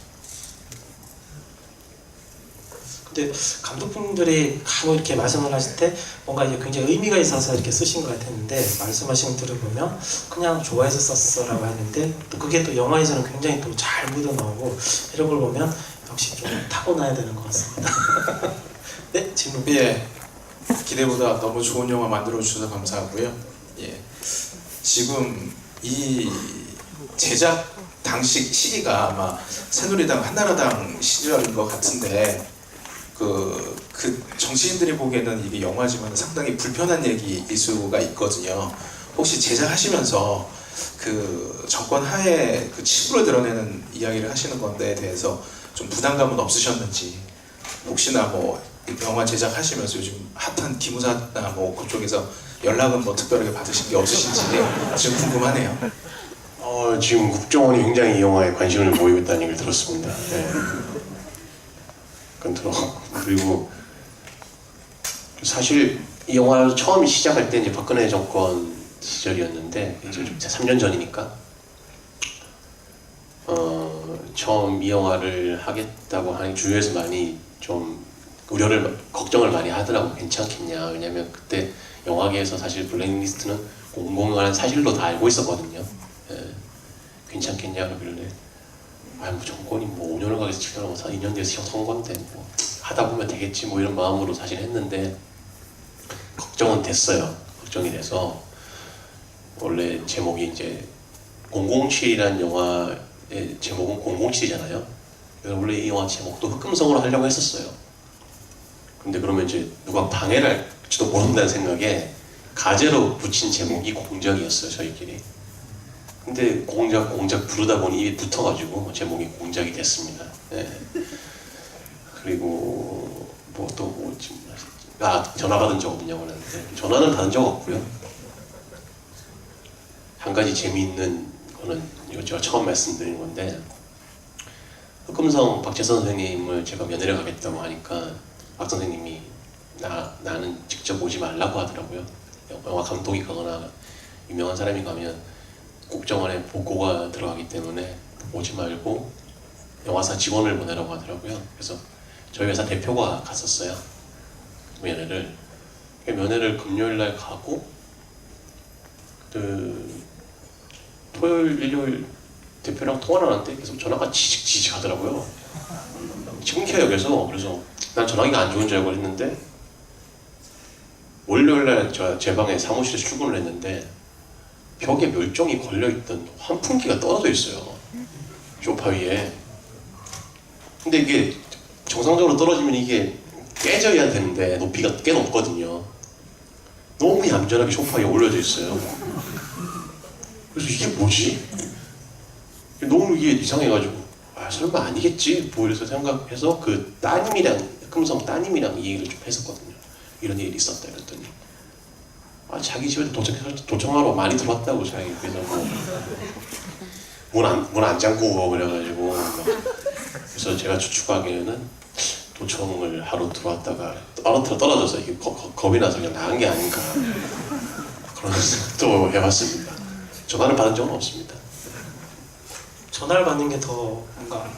근데 감독분들이 간혹 이렇게 말씀을 하실 때 뭔가 이제 굉장히 의미가 있어서 이렇게 쓰신 것 같았는데 말씀하신 거 들어보면 그냥 좋아해서 썼어라고 했는데 또 그게 또 영화에서는 굉장히 또 잘 묻어나오고 이런 걸 보면 역시 좀 타고나야 되는 것 같습니다. 네, 질문. 예, 기대보다 너무 좋은 영화 만들어 주셔서 감사하고요. 예, 지금 이 제작 당시 시기가 아마 새누리당 한나라당 시절인 것 같은데 그 정치인들이 보기에는 이게 영화지만 상당히 불편한 얘기일 수가 있거든요. 혹시 제작하시면서 그 정권 하에 그 치부를 드러내는 이야기를 하시는 건데에 대해서 좀 부담감은 없으셨는지, 혹시나 뭐 영화 제작하시면서 요즘 핫한 기무사나 뭐 그쪽에서 연락은 뭐 특별하게 받으신 게 없으신지 좀 궁금하네요. 지금 국정원이 굉장히 이 영화에 관심을 보이고 있다는 얘기를 들었습니다. 네. 그건 들어갔고 그리고 사실 이 영화 처음 시작할 때 이제 박근혜 정권 시절이었는데 이제 3년 전이니까 처음 이 영화를 하겠다고 하니 주위에서 많이 좀 걱정을 많이 하더라고. 괜찮겠냐. 왜냐면 그때 영화계에서 사실 블랙리스트는 공공연한 사실로 다 알고 있었거든요. 예. 괜찮겠냐 그러길래 뭐 정권이 뭐 5년을 가겠어 7년을 가서 2년 뒤에서 선거인데 뭐 하다 보면 되겠지 뭐 이런 마음으로 사실 했는데 걱정은 됐어요. 걱정이 돼서 원래 제목이 이제 007이라는 영화의 제목은 007이잖아요. 원래 이 영화 제목도 흑금성으로 하려고 했었어요. 근데 그러면 이제 누가 방해를 할지도 모른다는 생각에 가제로 붙인 제목이 공작이었어요, 저희끼리. 근데 공작 부르다 보니 입에 붙어가지고 제목이 공작이 됐습니다. 네. 그리고 전화 받은 적 없냐고 하는데 전화는 받은 적 없고요. 한 가지 재미있는 거는 이거 제가 처음 말씀드린 건데 흑금성 박재선 선생님을 제가 면회를 가겠다고 하니까 박 선생님이 나는 직접 오지 말라고 하더라고요. 영화 감독이 가거나 유명한 사람이 가면 국정원에 보고가 들어가기 때문에 오지 말고 영화사 직원을 보내라고 하더라고요. 그래서 저희 회사 대표가 갔었어요. 면회를 금요일날 가고 토요일, 일요일 대표랑 통화를 하는데 계속 전화가 지직 하더라고요. 끊겨요 계속. 그래서 난 전화기가 안 좋은 줄 알고 했는데 월요일날 제 방에 사무실에서 출근을 했는데 벽에 멸종이 걸려있던 환풍기가 떨어져 있어요. 소파 위에. 근데 이게 정상적으로 떨어지면 이게 깨져야 되는데 높이가 꽤 높거든요. 너무 얌전하게 소파 위에 올려져 있어요. 그래서 이게 뭐지? 너무 이게 이상해가지고 설마 아니겠지? 뭐 이래서 생각해서 그 흑금성 따님이랑 이 얘기를 좀 했었거든요. 이런 일이 있었다 이랬더니 자기 집에 도청하러 많이 들어왔다고 자기. 그래서 문 안 잠그고 그래가지고 그래서 제가 추측하기에는 도청을 하러 들어왔다가 떨어져서 이게 겁이 나서 그냥 나간 게 아닌가 그런 생각도 해봤습니다. 전화를 받은 적은 없습니다. 전화를 받는 게 더 뭔가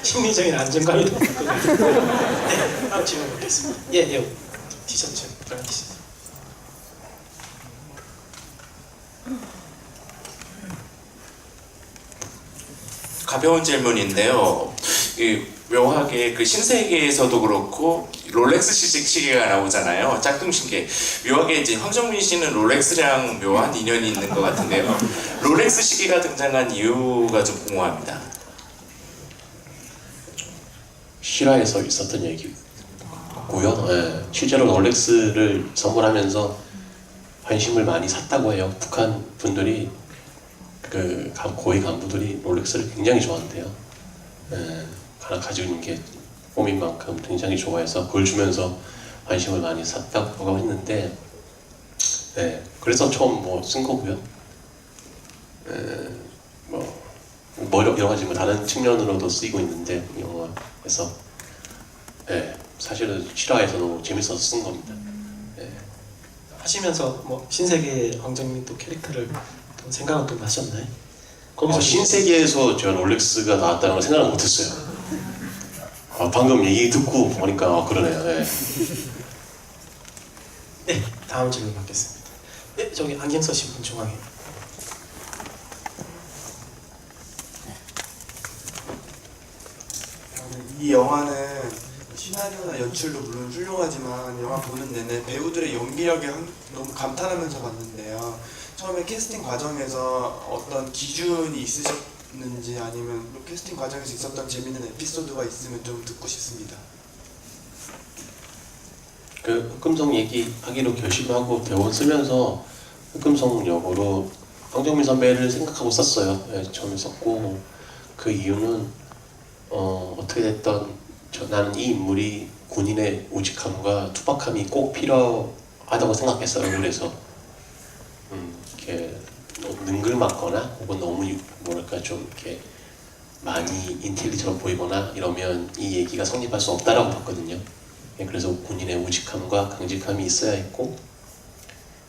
심리적인 안정감이 더 있거든요. 네, 다음 질문 받겠습니다. 예, 티셔츠, 빨간 티셔츠. 가벼운 질문인데요. 묘하게 그 신세계에서도 그렇고 롤렉스 시계가 나오잖아요. 짝퉁시계. 묘하게 이제 황정민 씨는 롤렉스랑 묘한 인연이 있는 것 같은데요. 롤렉스 시계가 등장한 이유가 좀 궁금합니다. 실화에서 있었던 얘기고요. 네, 실제로 롤렉스를 선물하면서 관심을 많이 샀다고 해요. 북한 분들이 그 고위 간부들이 롤렉스를 굉장히 좋아한대요. 하나 가지고 있는 게 폼인 만큼 굉장히 좋아해서 그걸 주면서 관심을 많이 샀다고 했는데, 그래서 처음 쓴 거고요. 여러 가지 다른 측면으로도 쓰이고 있는데 이 영화에서 사실은 실화에서도 재밌어서 쓴 겁니다. 하시면서 신세계 황정민 또 캐릭터를 또 생각은 또 하셨나요? 신세계에서 제가 롤렉스가 나왔다는 걸 생각을 못했어요. 방금 얘기 듣고 보니까 그러네요. 네, 다음 질문 받겠습니다. 네, 저기 안경 쓰신 분 중앙에. 이 영화는 시나리오나 연출도 물론 훌륭하지만 영화 보는 내내 배우들의 연기력에 너무 감탄하면서 봤는데요. 처음에 캐스팅 과정에서 어떤 기준이 있으셨는지 아니면 캐스팅 과정에서 있었던 재밌는 에피소드가 있으면 좀 듣고 싶습니다. 그 흑금성 얘기하기로 결심하고 대본 쓰면서 흑금성 역으로 황정민 선배를 생각하고 썼어요. 처음에 썼고 그 이유는 어떻게 됐던 나는 이 인물이 군인의 우직함과 투박함이 꼭 필요하다고 생각했어요. 그래서 이렇게 능글맞거나 혹은 너무 좀 이렇게 많이 인텔리처럼 보이거나 이러면 이 얘기가 성립할 수 없다라고 봤거든요. 예, 그래서 본인의 우직함과 강직함이 있어야 했고,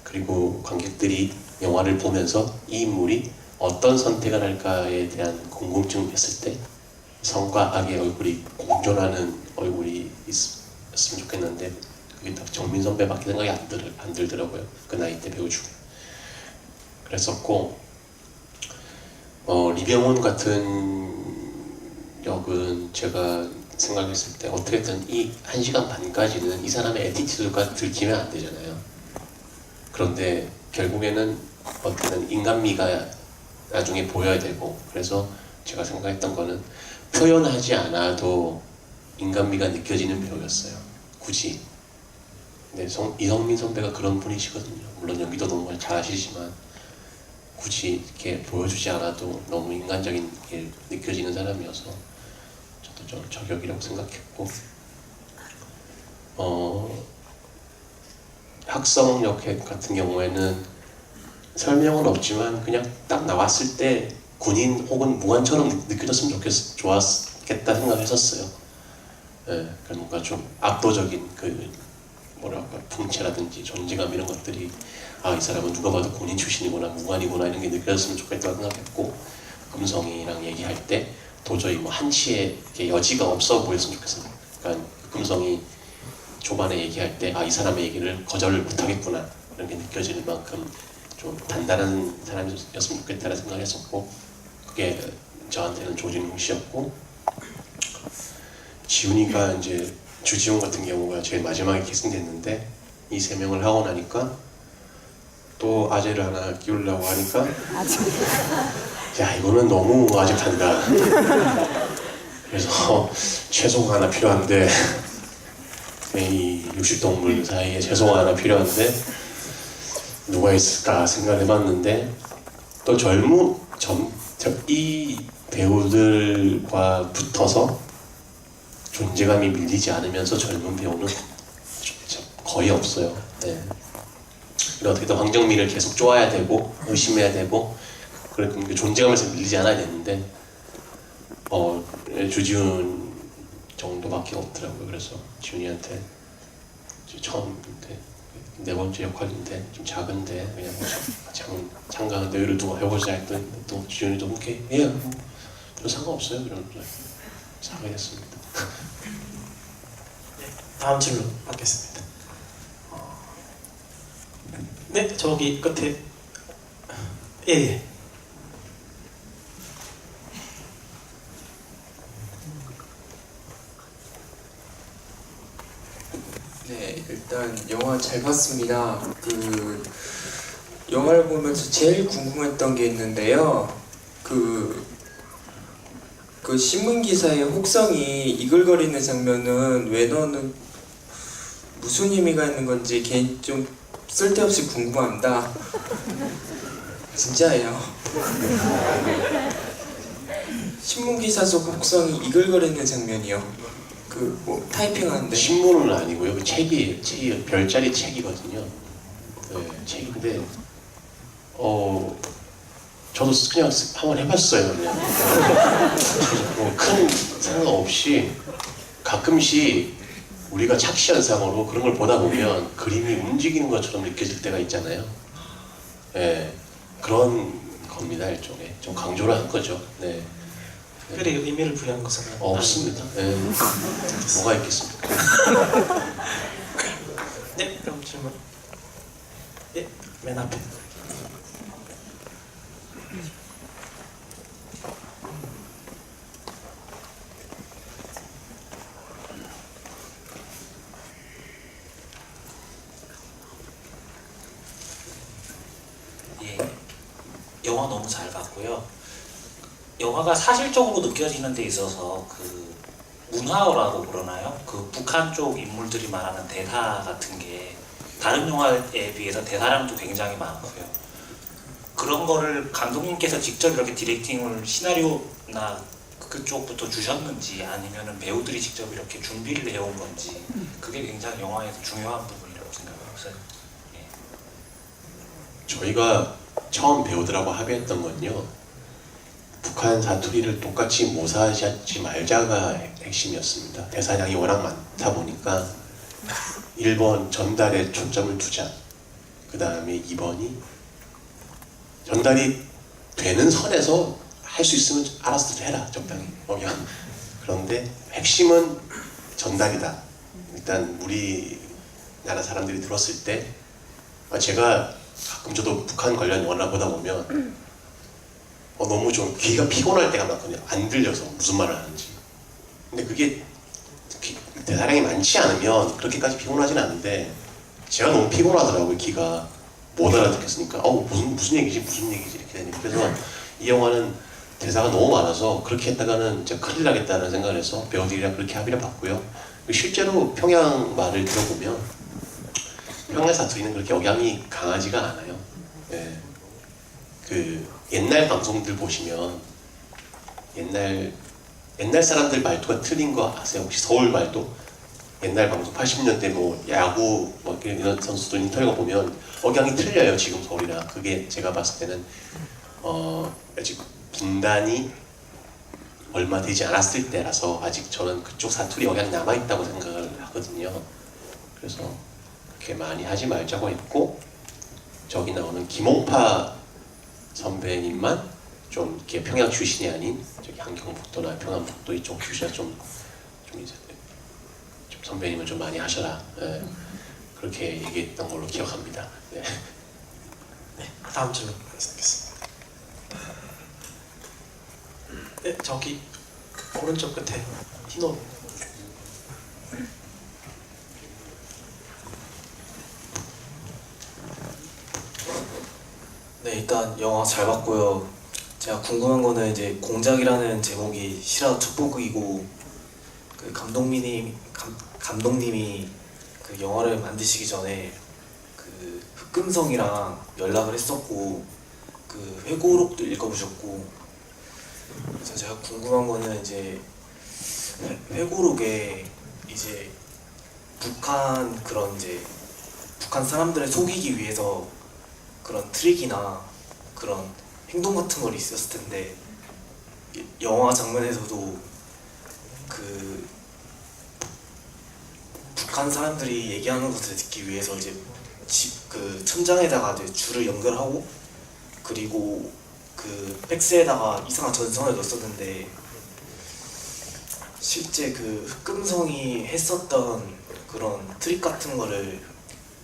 그리고 관객들이 영화를 보면서 이 인물이 어떤 선택을 할까에 대한 궁금증이 있을 때 성과 악의 얼굴이 공존하는 얼굴이 있으면 좋겠는데, 그게 딱 정민 선배밖에 생각이 안 들더라고요. 그 나이 때 배우 중에. 그랬었고, 리병훈 같은 역은 제가 생각했을 때 어떻게든 이 1시간 반까지는 이 사람의 애티튜드가 들키면 안 되잖아요. 그런데 결국에는 어떻게든 인간미가 나중에 보여야 되고, 그래서 제가 생각했던 거는 표현하지 않아도 인간미가 느껴지는 배우였어요. 굳이. 근데 이성민 선배가 그런 분이시거든요. 물론 연기도 너무 잘하시지만 굳이 이렇게 보여주지 않아도 너무 인간적인 게 느껴지는 사람이어서 저도 좀 저격이라고 생각했고, 학성역 같은 경우에는 설명은 없지만 그냥 딱 나왔을 때 군인 혹은 무관처럼 느껴졌으면 좋았겠다 생각했었어요. 예, 뭔가 좀 압도적인 그 뭐랄까 풍채라든지 존재감 이런 것들이 이 사람은 누가 봐도 군인 출신이구나, 무관이구나 이런 게 느껴졌으면 좋겠다고 생각했고, 금성이랑 얘기할 때 도저히 뭐 한치의 여지가 없어 보였으면 좋겠어요. 그러니까 금성이 초반에 얘기할 때 이 사람의 얘기를 거절을 못하겠구나 이런 게 느껴지는 만큼 좀 단단한 사람이었으면 좋겠다는 생각했었고, 그게 저한테는 조진웅 씨였고, 지훈이가 이제 주지훈 같은 경우가 제일 마지막에 캐스팅됐는데 이 3명을 하고 나니까 또 아재를 하나 끼우려고 하니까 야 이거는 너무 아직한다. 그래서 채소가 하나 필요한데, 이 육식동물 사이에 채소가 하나 필요한데 누가 있을까 생각을 해봤는데, 또 이 배우들과 붙어서 존재감이 밀리지 않으면서 젊은 배우는 거의 없어요. 네. 어떻게든 황정민을 계속 좋아해야 되고 의심해야 되고, 그러니까 존재감에서 밀리지 않아야 되는데 주지훈 정도밖에 없더라고요. 그래서 지훈이한테 처음 네 번째 역할인데 좀 작은데 그냥 잠깐 너희를 두고 해보자 했더니 또 지훈이도 오케이 좀 상관없어요 이러면서 하게 됐습니다. 다음 질문 받겠습니다. 네, 저기 끝에. 예. 네, 일단 영화 잘 봤습니다. 그 영화를 보면서 제일 궁금했던 게 있는데요. 그 신문 기사에 혹성이 이글거리는 장면은 외너는 무슨 의미가 있는 건지 개인 좀 쓸데없이 궁금합니다. 진짜예요. 신문 기사 속 혹성이 이글거리는 장면이요. 그 뭐 타이핑하는데. 신문은 아니고요. 그 책이에요. 별자리 책이거든요. 네, 책인데 저도 그냥 한번 해봤어요. 그냥 큰 생각 없이 가끔씩 우리가 착시현상으로 그런 걸 보다 보면 그림이 움직이는 것처럼 느껴질 때가 있잖아요. 네, 그런 겁니다. 일종의 좀 강조를 한 거죠. 네. 특별히 의미를 부여한 것은 없습니다. 네. 뭐가 있겠습니까? 네, 그럼 질문. 네, 맨 앞에. 예, 영화 너무 잘 봤고요. 영화가 사실적으로 느껴지는 데 있어서 그 문화어라고 그러나요? 그 북한 쪽 인물들이 말하는 대사 같은 게 다른 영화에 비해서 대사량도 굉장히 많고요. 그런 거를 감독님께서 직접 이렇게 디렉팅을 시나리오나 그쪽부터 주셨는지 아니면은 배우들이 직접 이렇게 준비를 해온 건지, 그게 굉장히 영화에서 중요한 부분이라고 생각해요. 저희가 처음 배우들하고 합의했던 건요, 북한 사투리를 똑같이 모사하지 말자가 핵심이었습니다. 대사량이 워낙 많다 보니까 1번 전달에 초점을 두자. 그 다음에 2번이 전달이 되는 선에서 할 수 있으면 알아서 해라, 적당히. 그냥. 그런데 핵심은 전달이다. 일단 우리나라 사람들이 들었을 때 제가 가끔 저도 북한 관련 영화를 보다 보면 너무 좀 귀가 피곤할 때가 많거든요. 안 들려서 무슨 말을 하는지. 근데 그게 대사량이 많지 않으면 그렇게까지 피곤하진 않은데 제가 너무 피곤하더라고요. 귀가 못 알아듣겠으니까 무슨 얘기지 이렇게 되니까. 그래서 이 영화는 대사가 너무 많아서 그렇게 했다가는 진짜 큰일 나겠다는 생각을 해서 배우들이랑 그렇게 합의를 봤고요. 실제로 평양 말을 들어보면 평양 사투리는 그렇게 억양이 강하지가 않아요. 예. 그 옛날 방송들 보시면 옛날 사람들 말투가 틀린 거 아세요? 혹시 서울 말도? 옛날 방송 80년대 뭐 야구 뭐 이런 선수들 인터뷰가 보면 억양이 틀려요. 지금 서울이랑. 그게 제가 봤을 때는 아직 분단이 얼마 되지 않았을 때라서 아직 저는 그쪽 사투리 억양이 남아있다고 생각을 하거든요. 그래서 그렇게 많이 하지 말자고 했고, 저기 나오는 김홍파 선배님만 좀 이렇게 평양 출신이 아닌 저기 한경북도나 평안북도 이쪽 출신이 좀 선배님은 좀 많이 하셔라. 예. 그렇게 얘기했던 걸로 기억합니다. 네. 네, 다음 질문 말씀드리겠습니다. 네, 저기 오른쪽 끝에 흰옷. 네, 일단 영화 잘 봤고요. 제가 궁금한 거는 이제 공작이라는 제목이 실화 첫 보기이고 그 감독님이 그 영화를 만드시기 전에 그 흑금성이랑 연락을 했었고 그 회고록도 읽어보셨고, 그래서 제가 궁금한 거는 이제 회고록에 이제 북한 그런 이제 북한 사람들을 속이기 위해서 그런 트릭이나 그런 행동 같은 걸 있었을 텐데 영화 장면에서도 그 북한 사람들이 얘기하는 것을 듣기 위해서 이제 그 천장에다가 이제 줄을 연결하고 그리고 그 팩스에다가 이상한 전선을 넣었었는데 실제 그 흑금성이 했었던 그런 트릭 같은 거를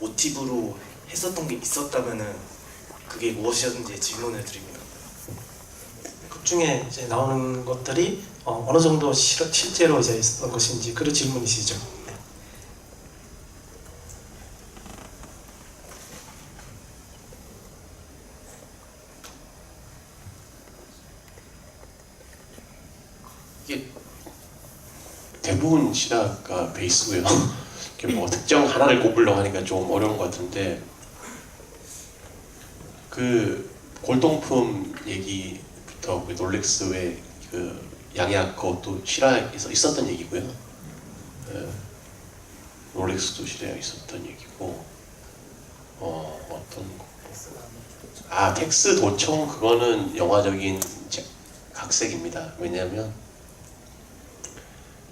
모티브로 했었던 게 있었다면은 그게 무엇이었는지 질문을 드립니다. 극 중에 이제 나오는 것들이 어느 정도 실제로 이제 있었던 것인지 그런 질문이시죠? 네. 이게 대부분 실화가 베이스고요. 이렇게 뭐 특정 하나를 꼽으려고 하니까 좀 어려운 것 같은데, 그 골동품 얘기부터 그 롤렉스 외 그 양약 그것도 실화에서 있었던 얘기고요. 롤렉스도 실화에 있었던 얘기고, 어떤 텍스 도청 그거는 영화적인 각색입니다. 왜냐하면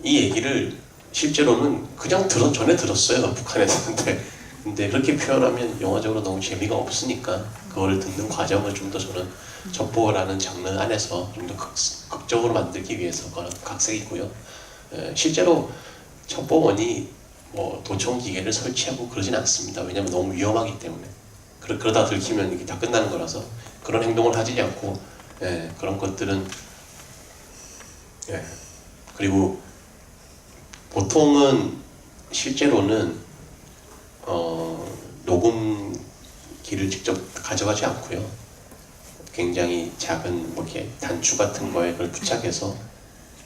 이 얘기를 실제로는 그냥 전에 들었어요, 북한에서. 근데 그렇게 표현하면 영화적으로 너무 재미가 없으니까 그걸 듣는 과정을 좀 더 저는 첩보라는 장르 안에서 좀 더 극적으로 만들기 위해서 그런 각색이고요. 실제로 첩보원이 뭐 도청 기계를 설치하고 그러진 않습니다. 왜냐하면 너무 위험하기 때문에. 그러다 들키면 이게 다 끝나는 거라서 그런 행동을 하지 않고, 그런 것들은, 그리고 보통은 실제로는 녹음기를 직접 가져가지 않고요. 굉장히 작은 뭐 이렇게 단추 같은 거에 그걸 부착해서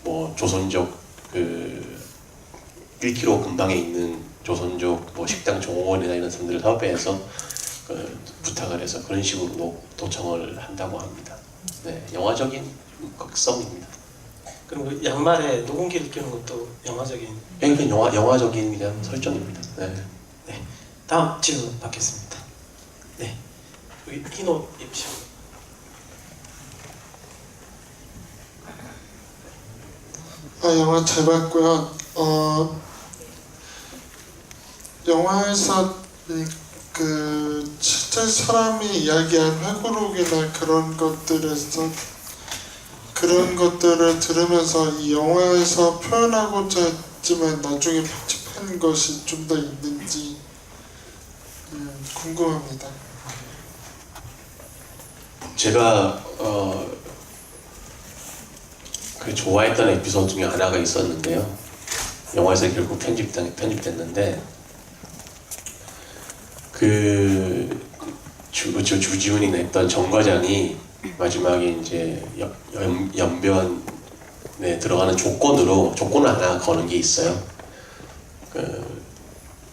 뭐 조선족 그 1km 근방에 있는 조선족 뭐 식당 종업원이나 이런 사람들을 섭외해서 부탁을 해서 그런 식으로 도청을 한다고 합니다. 네, 영화적인 극성입니다. 그리고 양말에 녹음기를 끼우는 것도 영화적인. 그냥 영화적인 그냥 설정입니다. 네. 네. 다음 질문 받겠습니다. 네. 여기 흰옷 입으시고. 영화 잘 봤고요. 영화에서 그 실제 사람이 이야기한 회고록이나 그런 것들을 들으면서 이 영화에서 표현하고자 했지만 나중에 편집한 것이 좀 더 있는지 궁금합니다. 제가 그 좋아했던 에피소드 중에 하나가 있었는데요. 영화에서 결국 편집됐는데 주지훈이 냈던 정 과장이 마지막에 이제 연변에 들어가는 조건을 하나 거는 게 있어요. 그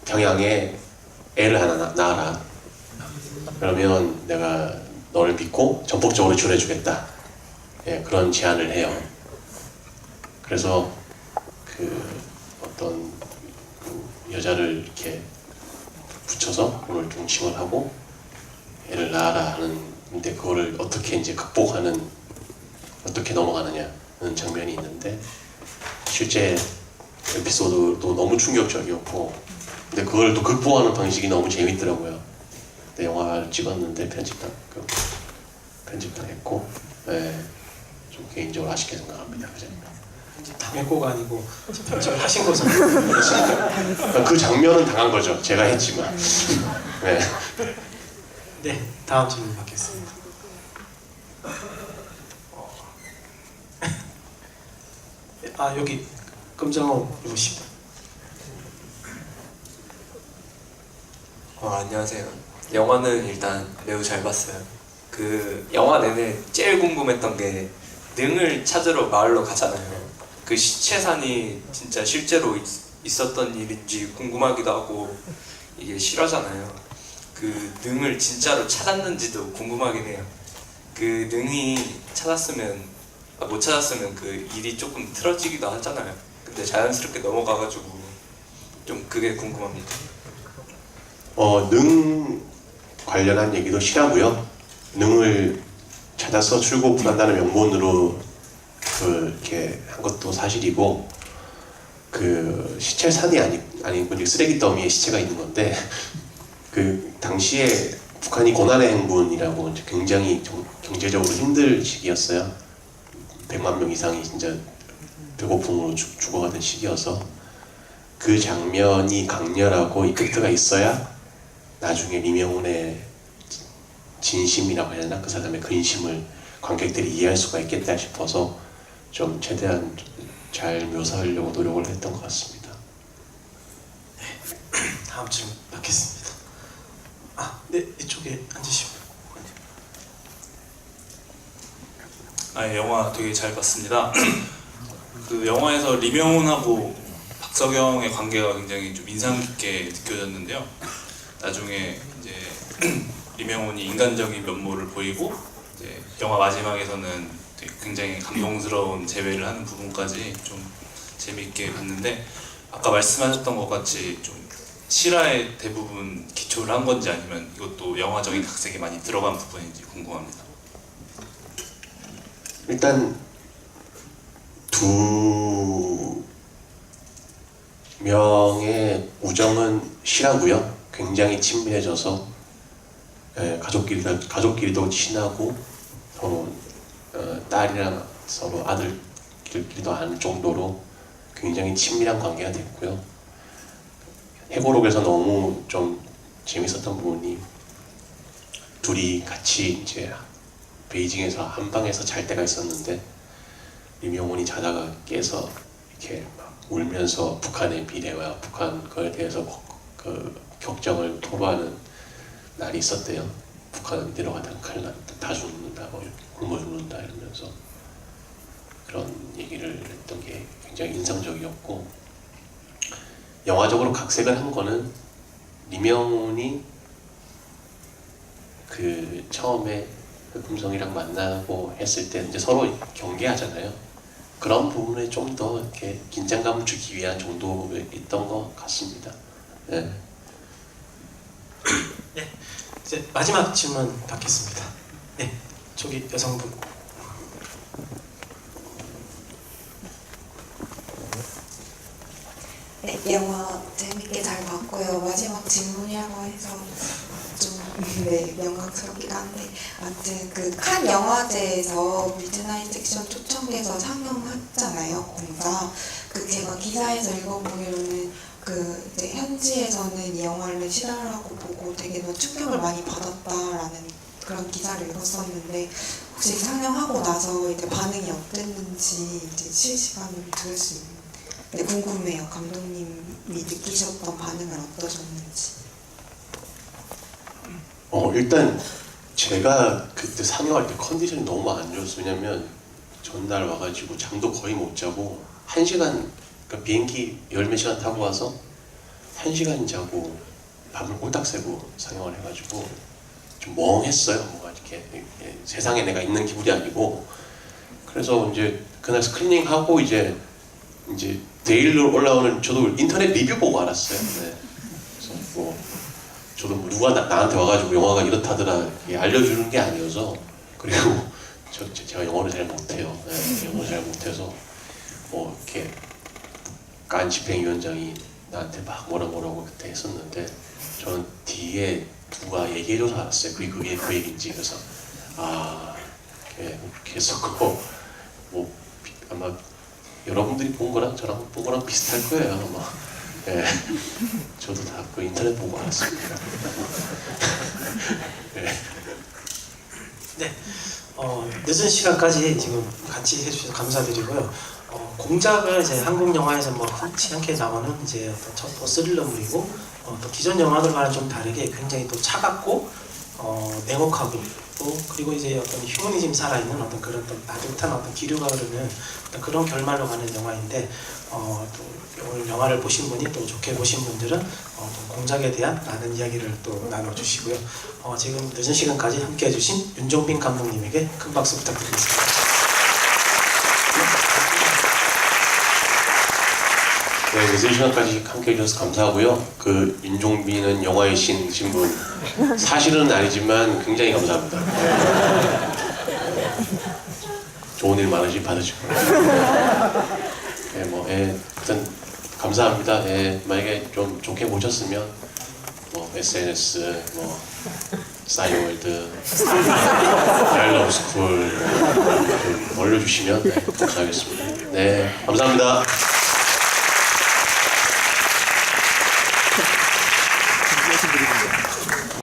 평양에 애를 하나 낳아라. 그러면 내가 너를 믿고 전폭적으로 지원해주겠다. 예, 그런 제안을 해요. 그래서 그 어떤 그 여자를 이렇게 붙여서 오늘 동침을 하고 애를 낳아라 하는데 그거를 어떻게 이제 어떻게 넘어가느냐는 장면이 있는데 실제 에피소드도 너무 충격적이었고 근데 그걸 또 극복하는 방식이 너무 재밌더라고요. 근데 영화를 찍었는데 편집당했고 좀 개인적으로 아쉽게 생각합니다. 당했고가 아니고 편집을 하신 거죠. 그 장면은 당한 거죠. 제가 했지만. 네. 네, 다음 질문 받겠습니다. 여기 금정호 입으시고. 안녕하세요. 영화는 일단 매우 잘 봤어요. 그 영화 내내 제일 궁금했던 게 능을 찾으러 마을로 가잖아요. 그 시체산이 진짜 실제로 있었던 일인지 궁금하기도 하고 이게 실화잖아요. 그 능을 진짜로 찾았는지도 궁금하긴 해요. 그 능이 못 찾았으면 그 일이 조금 틀어지기도 하잖아요. 근데 자연스럽게 넘어가가지고 좀 그게 궁금합니다. 능 관련한 얘기도 실하고요. 능을 찾아서 출고한다는 명분으로 이렇게 한 것도 사실이고 그 시체산이 아니고 이제 쓰레기 더미에 시체가 있는 건데 그 당시에 북한이 고난의 행군이라고 이제 굉장히 경제적으로 힘들 시기였어요. 100만 명 이상이 진짜 배고픔으로 죽어가던 시기여서 그 장면이 강렬하고 이펙트가 있어야 나중에 리명훈의 진심이라고 해야 되나? 그 사람의 근심을 관객들이 이해할 수가 있겠다 싶어서 좀 최대한 잘 묘사하려고 노력을 했던 것 같습니다. 네, 다음 질문 받겠습니다. 네, 이쪽에 앉으시고. 영화 되게 잘 봤습니다. 그 영화에서 리명훈하고 박석영의 관계가 굉장히 좀 인상 깊게 느껴졌는데요. 나중에 이제 리명훈이 인간적인 면모를 보이고 이제 영화 마지막에서는 되게 굉장히 감동스러운 재회를 하는 부분까지 좀 재미있게 봤는데 아까 말씀하셨던 것 같이 좀 실화에 대부분 기초를 한 건지 아니면 이것도 영화적인 각색이 많이 들어간 부분인지 궁금합니다. 일단 두 명의 우정은 실하고요. 굉장히 친밀해져서 가족끼리도 친하고 서로 딸이랑 서로 아들끼리도 아는 정도로 굉장히 친밀한 관계가 됐고요. 해고록에서 너무 좀 재밌었던 부분이 둘이 같이 이제 베이징에서 한 방에서 잘 때가 있었는데 리명훈이 자다가 깨서 이렇게 막 울면서 북한의 미래와 북한 거에 대해서 그 격정을 토로하는 날이 있었대요. 북한은 내려가다가 큰일 났다, 다 죽는다, 굶어 죽는다 이러면서 그런 얘기를 했던 게 굉장히 인상적이었고 영화적으로 각색을 한 거는 리명훈이 그 처음에 금성이랑 만나고 했을 때 이제 서로 경계하잖아요. 그런 부분에 좀 더 이렇게 긴장감을 주기 위한 정도였던 것 같습니다. 네. 네, 이제 마지막 질문 받겠습니다. 네, 저기 여성분. 네, 영화 재밌게 잘 봤고요. 마지막 질문이라고 해서 좀 네, 영광스럽긴 한데 아무튼 그 칸 영화제에서 미드나잇 섹션 초청돼서 상영했잖아요, 공사. 그 제가 기사에서 읽어보기로는 그 이제 현지에서는 이 영화를 실화라고 보고 되게 충격을 많이 받았다라는 그런 기사를 읽었었는데 혹시 상영하고 나서 이제 반응이 어땠는지 이제 실시간으로 들을 수 있는. 네, 궁금해요. 감독님이 느끼셨던 반응은 어떠셨는지. 일단 제가 그때 상영할 때 컨디션이 너무 안 좋았어요. 왜냐면 전날 와가지고 잠도 거의 못 자고 1시간, 그러니까 비행기 10몇 시간 타고 와서 1시간 자고 밤을 홀딱 새고 상영을 해가지고 좀 멍했어요. 뭔가 이렇게 세상에 내가 있는 기분이 아니고. 그래서 이제 그날 스크리닝 하고 이제 데일로 올라오는, 저도 인터넷 리뷰 보고 알았어요. 네. 그래서 뭐 저도 뭐 누가 나한테 와가지고 영화가 이렇다더라 알려주는 게 아니어서. 그리고 제가 영어를 잘 못해요. 네, 영어를 잘 못해서 뭐 이렇게 깐 집행위원장이 나한테 막 뭐라고 그때 했었는데 저는 뒤에 누가 얘기해줘서 알았어요. 그게 그 얘기인지. 그래서 이렇게 했었고, 뭐 아마 여러분들이 본 거랑 저랑 본 거랑 비슷할 거예요. 아마. 예. 저도 다 그 인터넷 보고 알았습니다. 네. 네. 늦은 시간까지 지금 같이 해주셔서 감사드리고요. 공작은 이제 한국 영화에서 뭐 흔치 않게 나오는 이제 어떤 첩보 스릴러물이고, 또 기존 영화들과는 좀 다르게 굉장히 또 차갑고 냉혹하고 또 그리고 이제 어떤 휴머니즘 살아있는 어떤 그런 또 따뜻한 어떤 기류가 흐르는 어떤 그런 결말로 가는 영화인데, 또 오늘 영화를 보신 분이 또 좋게 보신 분들은 또 공작에 대한 많은 이야기를 또 나눠주시고요. 지금 늦은 시간까지 함께 해주신 윤종빈 감독님에게 큰 박수 부탁드리겠습니다. 네, 늦은 시간까지 함께 해주셔서 감사하고요. 그 윤종빈은 영화의 신이신 분 사실은 아니지만 굉장히 감사합니다. 좋은 일 많으시 받으시고. 일단 감사합니다. 만약에 좀 좋게 보셨으면 뭐 SNS, 뭐 싸이월드, 얄러브스쿨 좀 올려주시면 감사하겠습니다. 네, 감사합니다.